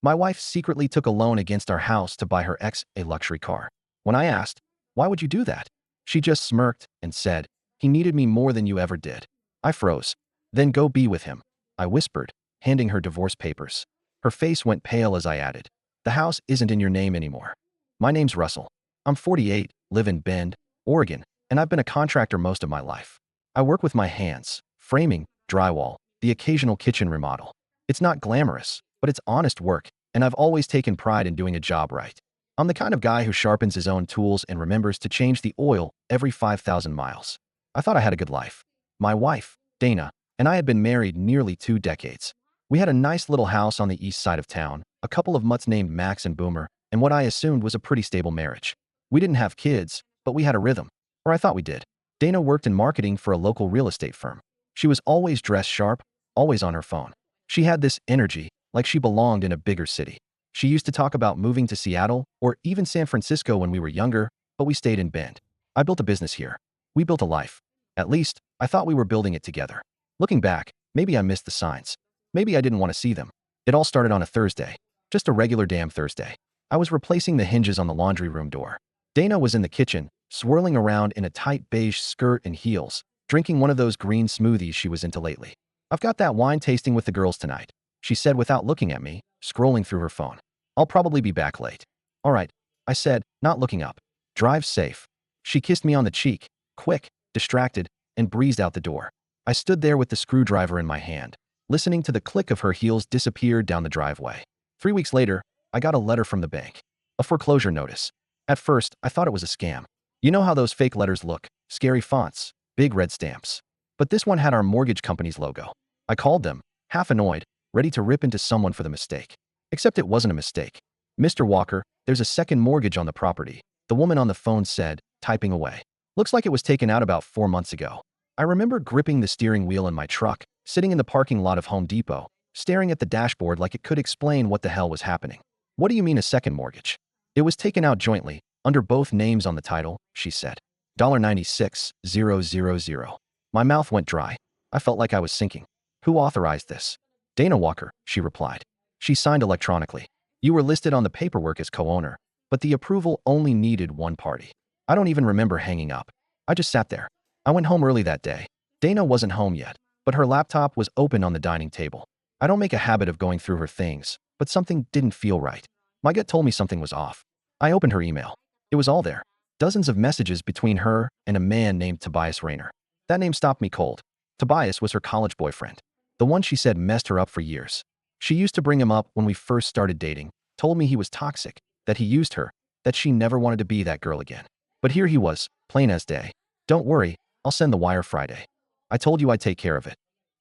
My wife secretly took a loan against our house to buy her ex a luxury car. When I asked, "Why would you do that?" she just smirked and said, "He needed me more than you ever did." I froze. "Then go be with him," I whispered, handing her divorce papers. Her face went pale as I added, "The house isn't in your name anymore." "My name's Russell. I'm 48, live in Bend, Oregon, and I've been a contractor most of my life. I work with my hands, framing, drywall, the occasional kitchen remodel. It's not glamorous, but it's honest work, and I've always taken pride in doing a job right. I'm the kind of guy who sharpens his own tools and remembers to change the oil every 5,000 miles. I thought I had a good life. My wife, Dana, and I had been married nearly 2 decades. We had a nice little house on the east side of town, a couple of mutts named Max and Boomer, and what I assumed was a pretty stable marriage. We didn't have kids, but we had a rhythm, or I thought we did. Dana worked in marketing for a local real estate firm. She was always dressed sharp, always on her phone. She had this energy, like she belonged in a bigger city. She used to talk about moving to Seattle or even San Francisco when we were younger, but we stayed in Bend. I built a business here. We built a life. At least, I thought we were building it together. Looking back, maybe I missed the signs. Maybe I didn't want to see them. It all started on a Thursday. Just a regular damn Thursday. I was replacing the hinges on the laundry room door. Dana was in the kitchen, swirling around in a tight beige skirt and heels, drinking one of those green smoothies she was into lately. "I've got that wine tasting with the girls tonight," she said without looking at me, scrolling through her phone. "I'll probably be back late." "All right," I said, not looking up. "Drive safe." She kissed me on the cheek, quick, distracted, and breezed out the door. I stood there with the screwdriver in my hand, listening to the click of her heels disappear down the driveway. 3 weeks later, I got a letter from the bank. A foreclosure notice. At first, I thought it was a scam. You know how those fake letters look, scary fonts, big red stamps. But this one had our mortgage company's logo. I called them, half annoyed, ready to rip into someone for the mistake. Except it wasn't a mistake. "Mr. Walker, there's a second mortgage on the property," the woman on the phone said, typing away. "Looks like it was taken out about 4 months ago." I remember gripping the steering wheel in my truck, sitting in the parking lot of Home Depot, staring at the dashboard like it could explain what the hell was happening. "What do you mean a second mortgage?" "It was taken out jointly, under both names on the title," she said. $96,000. My mouth went dry. I felt like I was sinking. "Who authorized this?" "Dana Walker," she replied. "She signed electronically. You were listed on the paperwork as co-owner, but the approval only needed one party." I don't even remember hanging up. I just sat there. I went home early that day. Dana wasn't home yet, but her laptop was open on the dining table. I don't make a habit of going through her things, but something didn't feel right. My gut told me something was off. I opened her email. It was all there. Dozens of messages between her and a man named Tobias Rayner. That name stopped me cold. Tobias was her college boyfriend. The one she said messed her up for years. She used to bring him up when we first started dating, told me he was toxic, that he used her, that she never wanted to be that girl again. But here he was, plain as day. "Don't worry, I'll send the wire Friday. I told you I'd take care of it.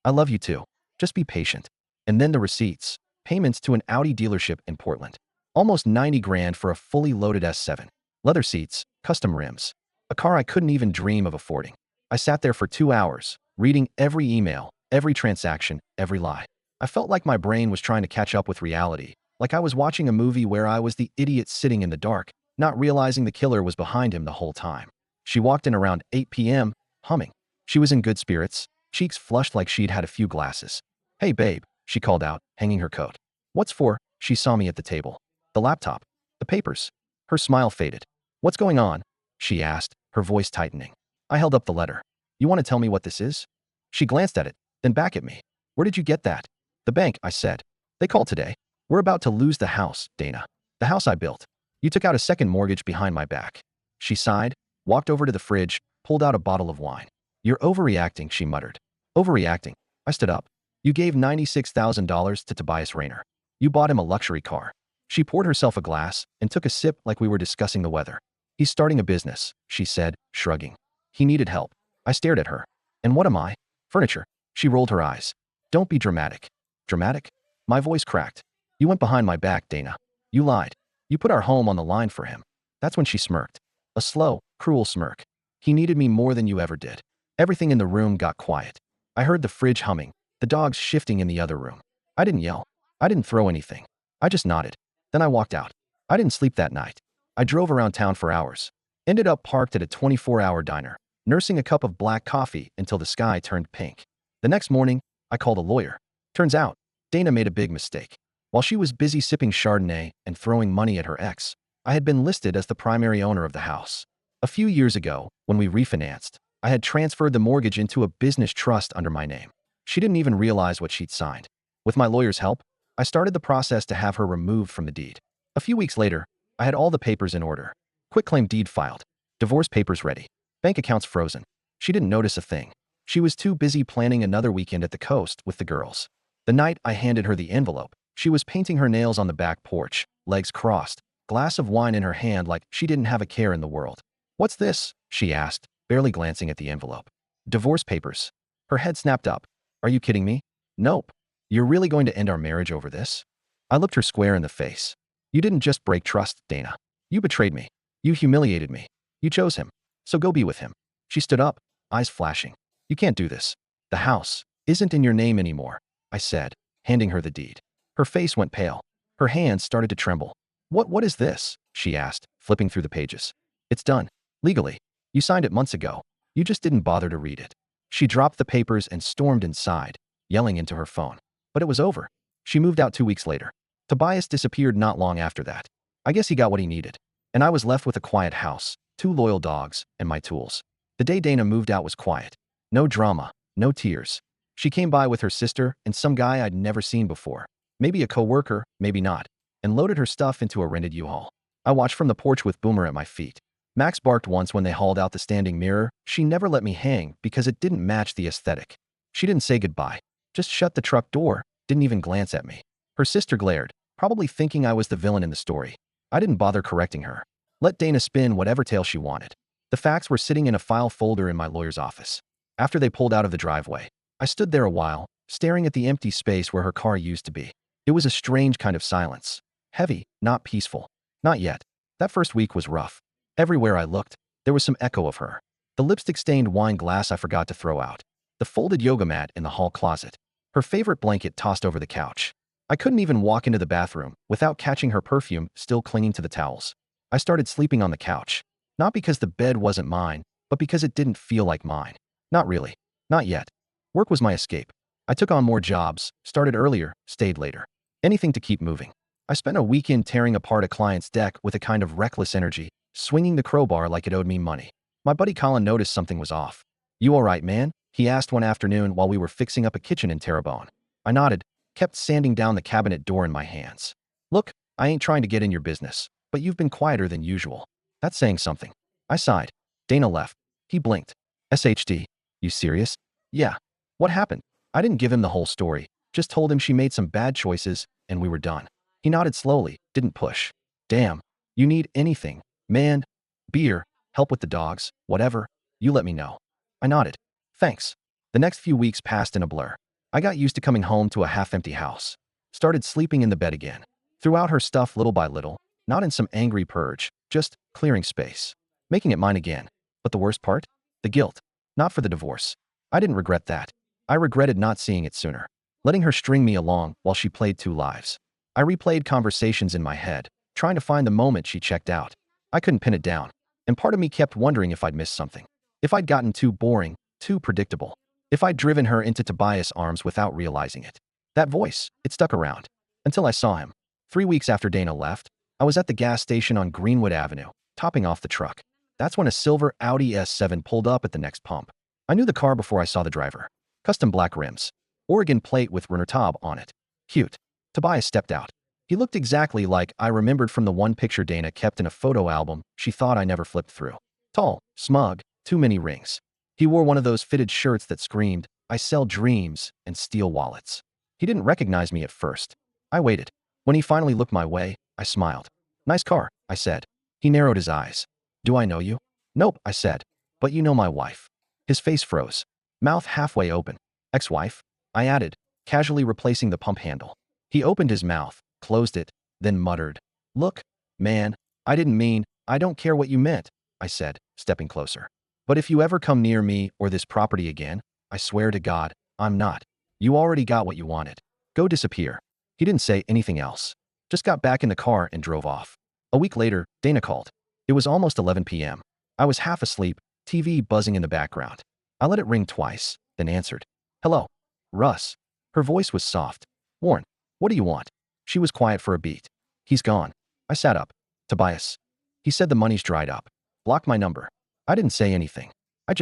I love you too. Just be patient." And then the receipts. Payments to an Audi dealership in Portland. Almost 90 grand for a fully loaded S7. Leather seats, custom rims. A car I couldn't even dream of affording. I sat there for 2 hours, reading every email, every transaction, every lie. I felt like my brain was trying to catch up with reality, like I was watching a movie where I was the idiot sitting in the dark, not realizing the killer was behind him the whole time. She walked in around 8 p.m., humming. She was in good spirits, cheeks flushed like she'd had a few glasses. "Hey babe," she called out, hanging her coat. "What's for?" She saw me at the table. "The laptop. The papers." Her smile faded. "What's going on?" she asked, her voice tightening. I held up the letter. "You want to tell me what this is?" She glanced at it, then back at me. "Where did you get that?" "The bank," I said. "They called today. We're about to lose the house, Dana. The house I built. You took out a second mortgage behind my back." She sighed, walked over to the fridge, pulled out a bottle of wine. "You're overreacting," she muttered. "Overreacting." I stood up. "You gave $96,000 to Tobias Rayner. You bought him a luxury car." She poured herself a glass and took a sip like we were discussing the weather. "He's starting a business," she said, shrugging. "He needed help." I stared at her. "And what am I?" "Furniture." She rolled her eyes. "Don't be dramatic." "Dramatic?" My voice cracked. "You went behind my back, Dana. You lied. You put our home on the line for him." That's when she smirked. A slow, cruel smirk. "He needed me more than you ever did." Everything in the room got quiet. I heard the fridge humming, the dogs shifting in the other room. I didn't yell. I didn't throw anything. I just nodded. Then I walked out. I didn't sleep that night. I drove around town for hours. Ended up parked at a 24-hour diner, nursing a cup of black coffee until the sky turned pink. The next morning, I called a lawyer. Turns out, Dana made a big mistake. While she was busy sipping Chardonnay and throwing money at her ex, I had been listed as the primary owner of the house. A few years ago, when we refinanced, I had transferred the mortgage into a business trust under my name. She didn't even realize what she'd signed. With my lawyer's help, I started the process to have her removed from the deed. A few weeks later, I had all the papers in order. Quitclaim deed filed. Divorce papers ready. Bank accounts frozen. She didn't notice a thing. She was too busy planning another weekend at the coast with the girls. The night I handed her the envelope, she was painting her nails on the back porch, legs crossed, glass of wine in her hand like she didn't have a care in the world. "What's this?" she asked, barely glancing at the envelope. "Divorce papers." Her head snapped up. "Are you kidding me?" "Nope. You're really going to end our marriage over this?" I looked her square in the face. "You didn't just break trust, Dana. You betrayed me. You humiliated me. You chose him. So go be with him." She stood up, eyes flashing. "You can't do this. The house isn't in your name anymore," I said, handing her the deed. Her face went pale. Her hands started to tremble. What is this?" she asked, flipping through the pages. "It's done. Legally. You signed it months ago. You just didn't bother to read it." She dropped the papers and stormed inside, yelling into her phone. But it was over. She moved out 2 weeks later. Tobias disappeared not long after that. I guess he got what he needed. And I was left with a quiet house, 2 loyal dogs, and my tools. The day Dana moved out was quiet. No drama, no tears. She came by with her sister and some guy I'd never seen before. Maybe a coworker, maybe not, and loaded her stuff into a rented U-Haul. I watched from the porch with Boomer at my feet. Max barked once when they hauled out the standing mirror. She never let me hang because it didn't match the aesthetic. She didn't say goodbye, just shut the truck door, didn't even glance at me. Her sister glared, probably thinking I was the villain in the story. I didn't bother correcting her. Let Dana spin whatever tale she wanted. The facts were sitting in a file folder in my lawyer's office. After they pulled out of the driveway, I stood there a while, staring at the empty space where her car used to be. It was a strange kind of silence. Heavy, not peaceful. Not yet. That first week was rough. Everywhere I looked, there was some echo of her. The lipstick-stained wine glass I forgot to throw out. The folded yoga mat in the hall closet. Her favorite blanket tossed over the couch. I couldn't even walk into the bathroom without catching her perfume still clinging to the towels. I started sleeping on the couch. Not because the bed wasn't mine, but because it didn't feel like mine. Not really. Not yet. Work was my escape. I took on more jobs, started earlier, stayed later. Anything to keep moving. I spent a weekend tearing apart a client's deck with a kind of reckless energy, swinging the crowbar like it owed me money. My buddy Colin noticed something was off. "You all right, man?" he asked one afternoon while we were fixing up a kitchen in Terrebonne. I nodded, kept sanding down the cabinet door in my hands. "Look, I ain't trying to get in your business, but you've been quieter than usual. That's saying something." I sighed. Dana left. He blinked. "SHD. You serious?" "Yeah." "What happened?" I didn't give him the whole story, just told him she made some bad choices, and we were done. He nodded slowly, didn't push. "Damn. You need anything, man? Beer, help with the dogs, whatever, you let me know." I nodded. "Thanks." The next few weeks passed in a blur. I got used to coming home to a half-empty house. Started sleeping in the bed again. Threw out her stuff little by little, not in some angry purge, just clearing space. Making it mine again. But the worst part? The guilt. Not for the divorce. I didn't regret that. I regretted not seeing it sooner. Letting her string me along while she played 2 lives. I replayed conversations in my head, trying to find the moment she checked out. I couldn't pin it down. And part of me kept wondering if I'd missed something. If I'd gotten too boring, too predictable. If I'd driven her into Tobias' arms without realizing it. That voice, it stuck around. Until I saw him. 3 weeks after Dana left, I was at the gas station on Greenwood Avenue, topping off the truck. That's when a silver Audi S7 pulled up at the next pump. I knew the car before I saw the driver. Custom black rims. Oregon plate with Renault on it. Cute. Tobias stepped out. He looked exactly like I remembered from the one picture Dana kept in a photo album she thought I never flipped through. Tall, smug, too many rings. He wore one of those fitted shirts that screamed, "I sell dreams and steal wallets." He didn't recognize me at first. I waited. When he finally looked my way, I smiled. "Nice car," I said. He narrowed his eyes. "Do I know you?" "Nope," I said. "But you know my wife." His face froze. Mouth halfway open. "Ex-wife?" I added, casually replacing the pump handle. He opened his mouth, closed it, then muttered. "Look, man, I didn't mean, I don't care what you meant," I said, stepping closer. "But if you ever come near me or this property again, I swear to God, I'm not. You already got what you wanted. Go disappear." He didn't say anything else. Just got back in the car and drove off. A week later, Dana called. It was almost 11 p.m. I was half asleep, TV buzzing in the background. I let it ring twice, then answered. "Hello. Russ." Her voice was soft. "Warren, what do you want?" She was quiet for a beat. He's gone. I sat up. Tobias. He said the money's dried up. Blocked my number. I didn't say anything. I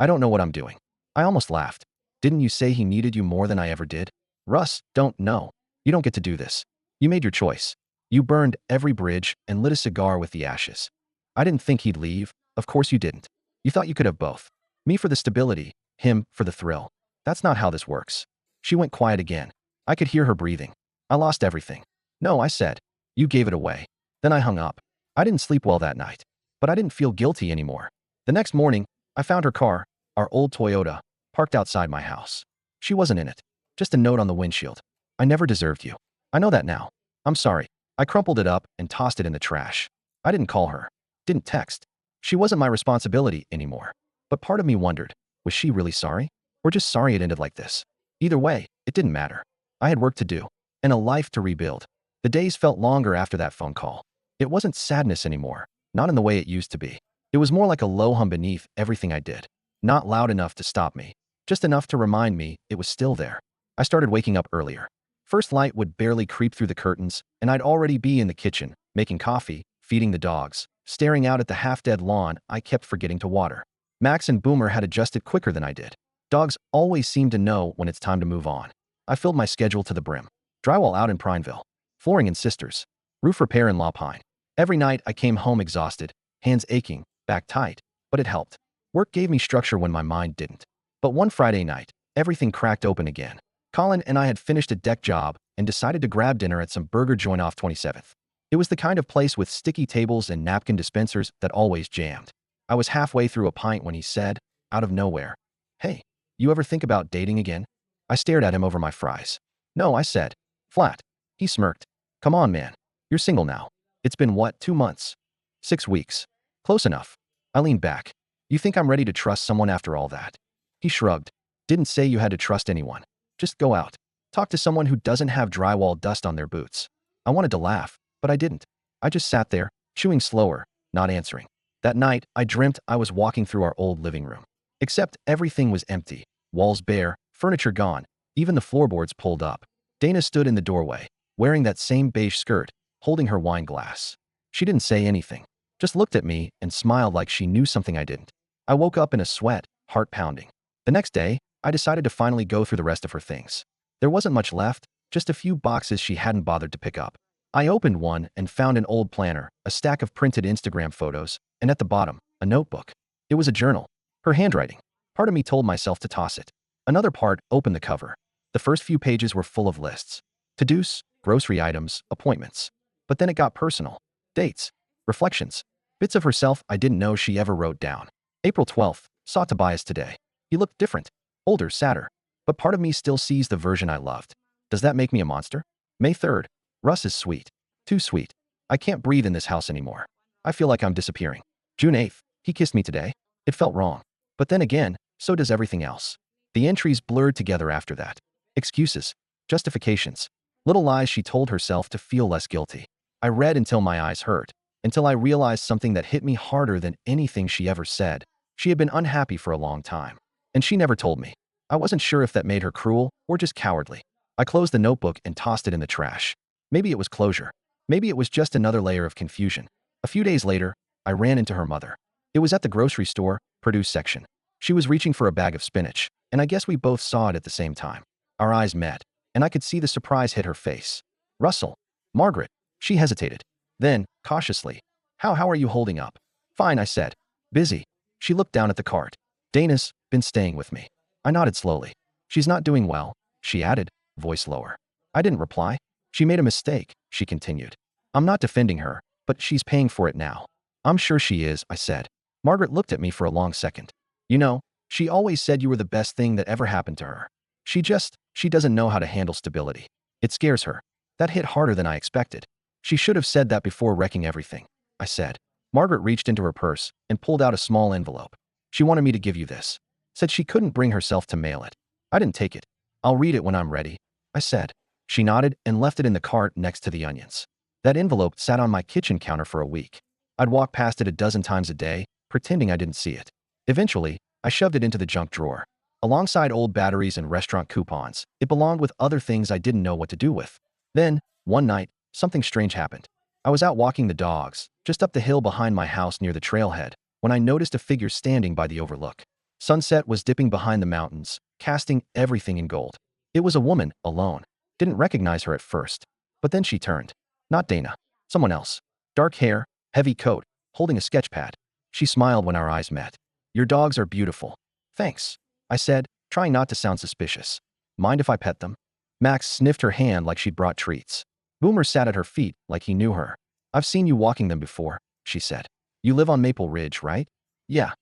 don't know what I'm doing. I almost laughed. Didn't you say he needed you more than I ever did? Russ, don't know. You don't get to do this. You made your choice. You burned every bridge and lit a cigar with the ashes. I didn't think he'd leave. Of course you didn't. You thought you could have both. Me for the stability, him for the thrill. That's not how this works. She went quiet again. I could hear her breathing. I lost everything. No, I said. You gave it away. Then I hung up. I didn't sleep well that night. But I didn't feel guilty anymore. The next morning, I found her car, our old Toyota, parked outside my house. She wasn't in it. Just a note on the windshield. I never deserved you. I know that now. I'm sorry. I crumpled it up and tossed it in the trash. I didn't call her. Didn't text. She wasn't my responsibility anymore. But part of me wondered, was she really sorry? Or just sorry it ended like this? Either way, it didn't matter. I had work to do. And a life to rebuild. The days felt longer after that phone call. It wasn't sadness anymore. Not in the way it used to be. It was more like a low hum beneath everything I did. Not loud enough to stop me. Just enough to remind me it was still there. I started waking up earlier. First light would barely creep through the curtains, and I'd already be in the kitchen, making coffee, feeding the dogs, staring out at the half-dead lawn I kept forgetting to water. Max and Boomer had adjusted quicker than I did. Dogs always seem to know when it's time to move on. I filled my schedule to the brim. Drywall out in Prineville. Flooring in Sisters. Roof repair in La Pine. Every night I came home exhausted, hands aching, back tight, but it helped. Work gave me structure when my mind didn't. But one Friday night, everything cracked open again. Colin and I had finished a deck job and decided to grab dinner at some burger joint off 27th. It was the kind of place with sticky tables and napkin dispensers that always jammed. I was halfway through a pint when he said, out of nowhere, "Hey, you ever think about dating again?" I stared at him over my fries. "No," I said. Flat. He smirked. "Come on, man. You're single now. It's been what, 2 months? 6 weeks. Close enough." I leaned back. "You think I'm ready to trust someone after all that?" He shrugged. "Didn't say you had to trust anyone. Just go out. Talk to someone who doesn't have drywall dust on their boots." I wanted to laugh, but I didn't. I just sat there, chewing slower, not answering. That night, I dreamt I was walking through our old living room. Except everything was empty. Walls bare, furniture gone, even the floorboards pulled up. Dana stood in the doorway, wearing that same beige skirt, holding her wine glass. She didn't say anything, just looked at me and smiled like she knew something I didn't. I woke up in a sweat, heart pounding. The next day, I decided to finally go through the rest of her things. There wasn't much left, just a few boxes she hadn't bothered to pick up. I opened one and found an old planner, a stack of printed Instagram photos, and at the bottom, a notebook. It was a journal. Her handwriting. Part of me told myself to toss it. Another part opened the cover. The first few pages were full of lists. To-dos, grocery items, appointments. But then it got personal. Dates. Reflections. Bits of herself I didn't know she ever wrote down. April 12th. Saw Tobias today. He looked different. Older, sadder. But part of me still sees the version I loved. Does that make me a monster? May 3rd. Russ is sweet. Too sweet. I can't breathe in this house anymore. I feel like I'm disappearing. June 8th. He kissed me today. It felt wrong. But then again, so does everything else. The entries blurred together after that. Excuses. Justifications. Little lies she told herself to feel less guilty. I read until my eyes hurt. Until I realized something that hit me harder than anything she ever said. She had been unhappy for a long time. And she never told me. I wasn't sure if that made her cruel or just cowardly. I closed the notebook and tossed it in the trash. Maybe it was closure. Maybe it was just another layer of confusion. A few days later, I ran into her mother. It was at the grocery store, produce section. She was reaching for a bag of spinach, and I guess we both saw it at the same time. Our eyes met, and I could see the surprise hit her face. "Russell. Margaret." She hesitated. Then, cautiously, How are you holding up?" "Fine," I said. "Busy." She looked down at the cart. "Dana's been staying with me." I nodded slowly. "She's not doing well," she added, voice lower. I didn't reply. "She made a mistake," she continued. "I'm not defending her, but she's paying for it now." "I'm sure she is," I said. Margaret looked at me for a long second. "You know, she always said you were the best thing that ever happened to her. She doesn't know how to handle stability. It scares her." That hit harder than I expected. "She should have said that before wrecking everything," I said. Margaret reached into her purse and pulled out a small envelope. "She wanted me to give you this. Said she couldn't bring herself to mail it." I didn't take it. "I'll read it when I'm ready," I said. She nodded and left it in the cart next to the onions. That envelope sat on my kitchen counter for a week. I'd walk past it a dozen times a day, pretending I didn't see it. Eventually, I shoved it into the junk drawer. Alongside old batteries and restaurant coupons, it belonged with other things I didn't know what to do with. Then, One night, something strange happened. I was out walking the dogs, just up the hill behind my house near the trailhead, when I noticed a figure standing by the overlook. Sunset was dipping behind the mountains, casting everything in gold. It was a woman, alone. Didn't recognize her at first. But then she turned. Not Dana. Someone else. Dark hair, heavy coat, holding a sketch pad. She smiled when our eyes met. Your dogs are beautiful. Thanks, I said, trying not to sound suspicious. Mind if I pet them? Max sniffed her hand like she'd brought treats. Boomer sat at her feet like he knew her. I've seen you walking them before, she said. You live on Maple Ridge, right? Yeah.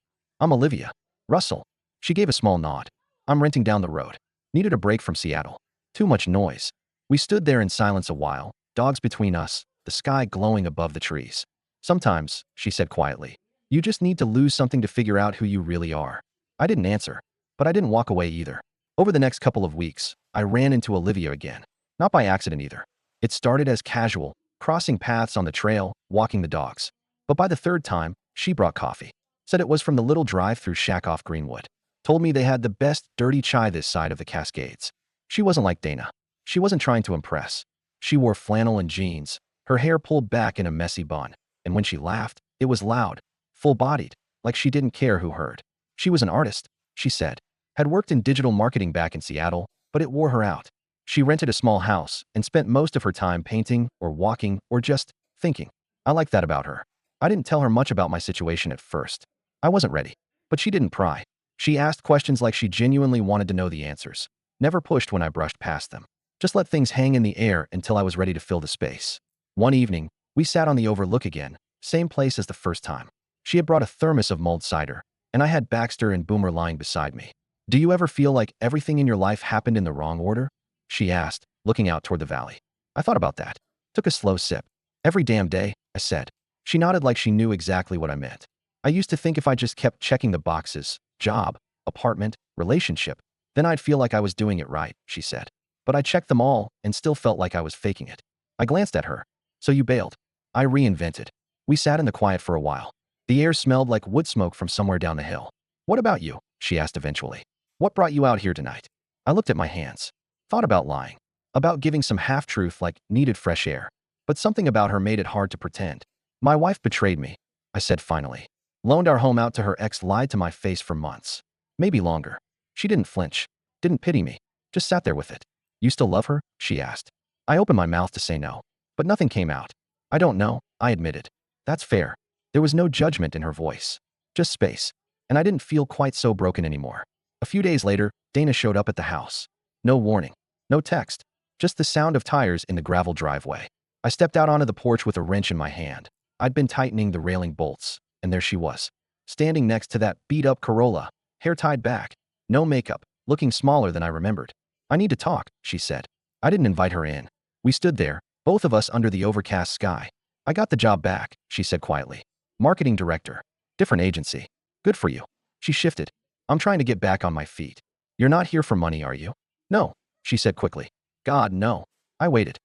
I'm Olivia. Russell. She gave a small nod. I'm renting down the road. Needed a break from Seattle. Too much noise. We stood there in silence a while, dogs between us, the sky glowing above the trees. Sometimes, she said quietly, you just need to lose something to figure out who you really are. I didn't answer, but I didn't walk away either. Over the next couple of weeks, I ran into Olivia again. Not by accident either. It started as casual, crossing paths on the trail, walking the dogs. But by the third time, she brought coffee. Said it was from the little drive-through shack off Greenwood. Told me they had the best dirty chai this side of the Cascades. She wasn't like Dana. She wasn't trying to impress. She wore flannel and jeans, her hair pulled back in a messy bun. And when she laughed, it was loud, full-bodied, like she didn't care who heard. She was an artist, she said. Had worked in digital marketing back in Seattle, but it wore her out. She rented a small house and spent most of her time painting or walking or just thinking. I liked that about her. I didn't tell her much about my situation at first. I wasn't ready. But she didn't pry. She asked questions like she genuinely wanted to know the answers. Never pushed when I brushed past them. Just let things hang in the air until I was ready to fill the space. One evening, we sat on the overlook again, same place as the first time. She had brought a thermos of mulled cider, and I had Baxter and Boomer lying beside me. Do you ever feel like everything in your life happened in the wrong order? She asked, looking out toward the valley. I thought about that. Took a slow sip. Every damn day, I said. She nodded like she knew exactly what I meant. I used to think if I just kept checking the boxes, job, apartment, relationship, then I'd feel like I was doing it right, she said. But I checked them all and still felt like I was faking it. I glanced at her. So you bailed. I reinvented. We sat in the quiet for a while. The air smelled like wood smoke from somewhere down the hill. What about you? She asked eventually. What brought you out here tonight? I looked at my hands. Thought about lying. About giving some half-truth like needed fresh air. But something about her made it hard to pretend. My wife betrayed me, I said finally. Loaned our home out to her ex, lied to my face for months. Maybe longer. She didn't flinch. Didn't pity me. Just sat there with it. You still love her? She asked. I opened my mouth to say no. But nothing came out. I don't know, I admitted. That's fair. There was no judgment in her voice. Just space. And I didn't feel quite so broken anymore. A few days later, Dana showed up at the house. No warning. No text. Just the sound of tires in the gravel driveway. I stepped out onto the porch with a wrench in my hand. I'd been tightening the railing bolts, and there she was. Standing next to that beat-up Corolla, hair tied back. No makeup, looking smaller than I remembered. I need to talk, she said. I didn't invite her in. We stood there, both of us under the overcast sky. I got the job back, she said quietly. Marketing director. Different agency. Good for you. She shifted. I'm trying to get back on my feet. You're not here for money, are you? No, she said quickly. God, no. I waited.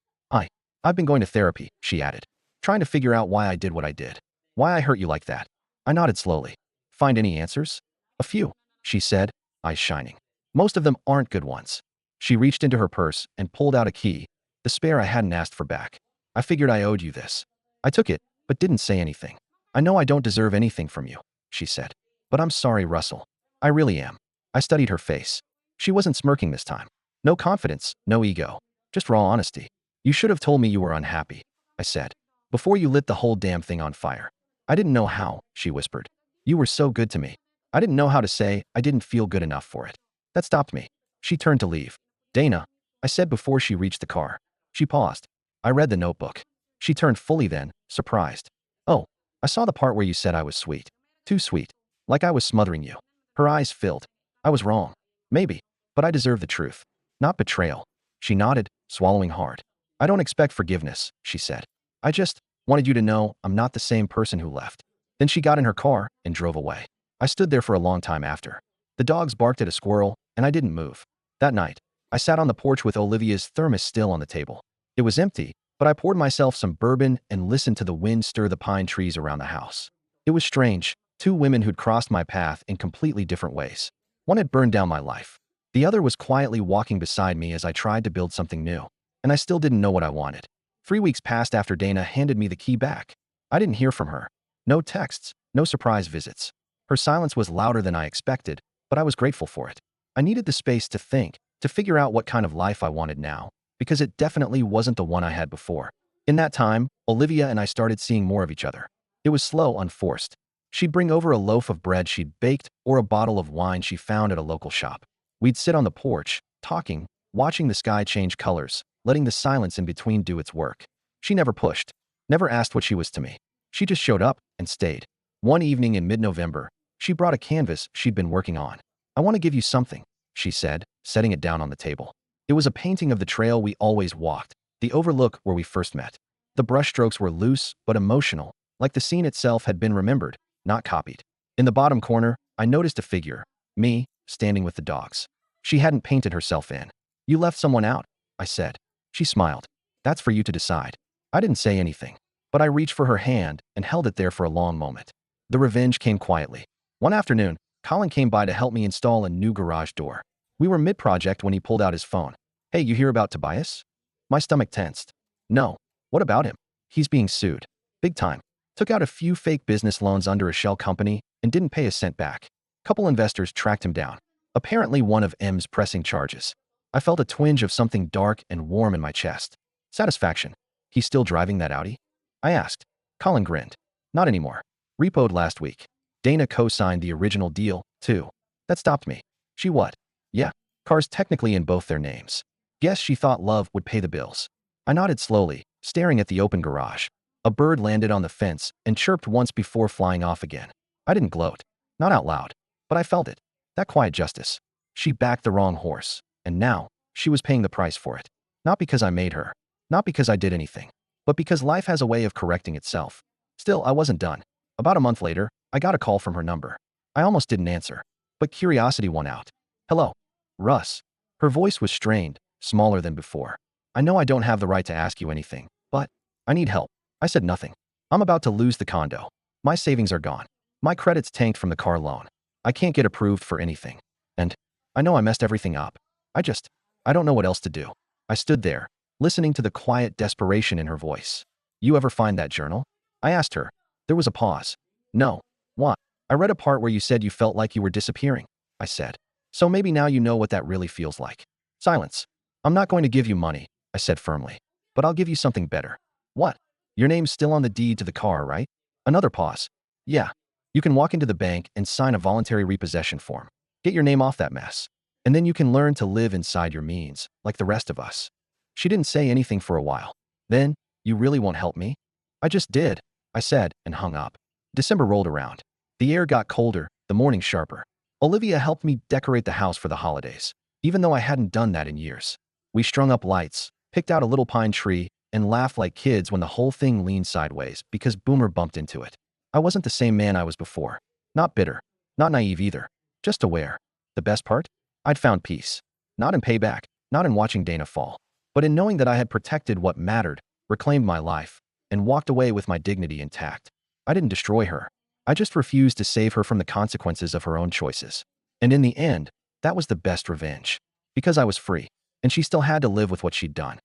I've been going to therapy, she added. Trying to figure out why I did what I did. Why I hurt you like that. I nodded slowly. Find any answers? A few, she said, eyes shining. Most of them aren't good ones. She reached into her purse and pulled out a key, the spare I hadn't asked for back. I figured I owed you this. I took it, but didn't say anything. I know I don't deserve anything from you, she said. But I'm sorry, Russell. I really am. I studied her face. She wasn't smirking this time. No confidence, no ego. Just raw honesty. You should have told me you were unhappy, I said. Before you lit the whole damn thing on fire. I didn't know how, she whispered. You were so good to me. I didn't know how to say I didn't feel good enough for it. That stopped me. She turned to leave. Dana, I said before she reached the car. She paused. I read the notebook. She turned fully then, surprised. Oh, I saw the part where you said I was sweet. Too sweet. Like I was smothering you. Her eyes filled. I was wrong. Maybe. But I deserve the truth. Not betrayal. She nodded, swallowing hard. I don't expect forgiveness, she said. I just wanted you to know I'm not the same person who left. Then she got in her car and drove away. I stood there for a long time after. The dogs barked at a squirrel, and I didn't move. That night, I sat on the porch with Olivia's thermos still on the table. It was empty, but I poured myself some bourbon and listened to the wind stir the pine trees around the house. It was strange, two women who'd crossed my path in completely different ways. One had burned down my life. The other was quietly walking beside me as I tried to build something new. And I still didn't know what I wanted. 3 weeks passed after Dana handed me the key back. I didn't hear from her. No texts, no surprise visits. Her silence was louder than I expected, but I was grateful for it. I needed the space to think, to figure out what kind of life I wanted now, because it definitely wasn't the one I had before. In that time, Olivia and I started seeing more of each other. It was slow, unforced. She'd bring over a loaf of bread she'd baked or a bottle of wine she found at a local shop. We'd sit on the porch, talking, watching the sky change colors, letting the silence in between do its work. She never pushed, never asked what she was to me. She just showed up and stayed. One evening in mid-November, she brought a canvas she'd been working on. "I want to give you something," she said, setting it down on the table. It was a painting of the trail we always walked, the overlook where we first met. The brushstrokes were loose but emotional, like the scene itself had been remembered, not copied. In the bottom corner, I noticed a figure, me, standing with the dogs. She hadn't painted herself in. "You left someone out," I said. She smiled. "That's for you to decide." I didn't say anything, but I reached for her hand and held it there for a long moment. The revenge came quietly. One afternoon, Colin came by to help me install a new garage door. We were mid-project when he pulled out his phone. "Hey, you hear about Tobias?" My stomach tensed. "No. What about him?" "He's being sued. Big time. Took out a few fake business loans under a shell company and didn't pay a cent back. Couple investors tracked him down. Apparently one of M's pressing charges." I felt a twinge of something dark and warm in my chest. Satisfaction. "He's still driving that Audi?" I asked. Colin grinned. "Not anymore. Repoed last week. Dana co-signed the original deal, too." That stopped me. "She what?" "Yeah. Car's technically in both their names. Guess she thought love would pay the bills." I nodded slowly, staring at the open garage. A bird landed on the fence and chirped once before flying off again. I didn't gloat. Not out loud. But I felt it. That quiet justice. She backed the wrong horse. And now, she was paying the price for it. Not because I made her. Not because I did anything. But because life has a way of correcting itself. Still, I wasn't done. About a month later, I got a call from her number. I almost didn't answer. But curiosity won out. "Hello. Russ." Her voice was strained, smaller than before. "I know I don't have the right to ask you anything, but I need help." I said nothing. "I'm about to lose the condo. My savings are gone. My credit's tanked from the car loan. I can't get approved for anything. And I know I messed everything up. I don't know what else to do." I stood there, listening to the quiet desperation in her voice. "You ever find that journal?" I asked her. There was a pause. "No. Why?" "I read a part where you said you felt like you were disappearing," I said. "So maybe now you know what that really feels like." Silence. "I'm not going to give you money," I said firmly. "But I'll give you something better." "What?" "Your name's still on the deed to the car, right?" Another pause. "Yeah. You can walk into the bank and sign a voluntary repossession form. Get your name off that mess. And then you can learn to live inside your means, like the rest of us." She didn't say anything for a while. Then, "You really won't help me?" "I just did," I said, and hung up. December rolled around. The air got colder, the morning sharper. Olivia helped me decorate the house for the holidays, even though I hadn't done that in years. We strung up lights, picked out a little pine tree, and laughed like kids when the whole thing leaned sideways because Boomer bumped into it. I wasn't the same man I was before. Not bitter. Not naive either. Just aware. The best part? I'd found peace. Not in payback, not in watching Dana fall, but in knowing that I had protected what mattered, reclaimed my life, and walked away with my dignity intact. I didn't destroy her. I just refused to save her from the consequences of her own choices. And in the end, that was the best revenge. Because I was free, and she still had to live with what she'd done.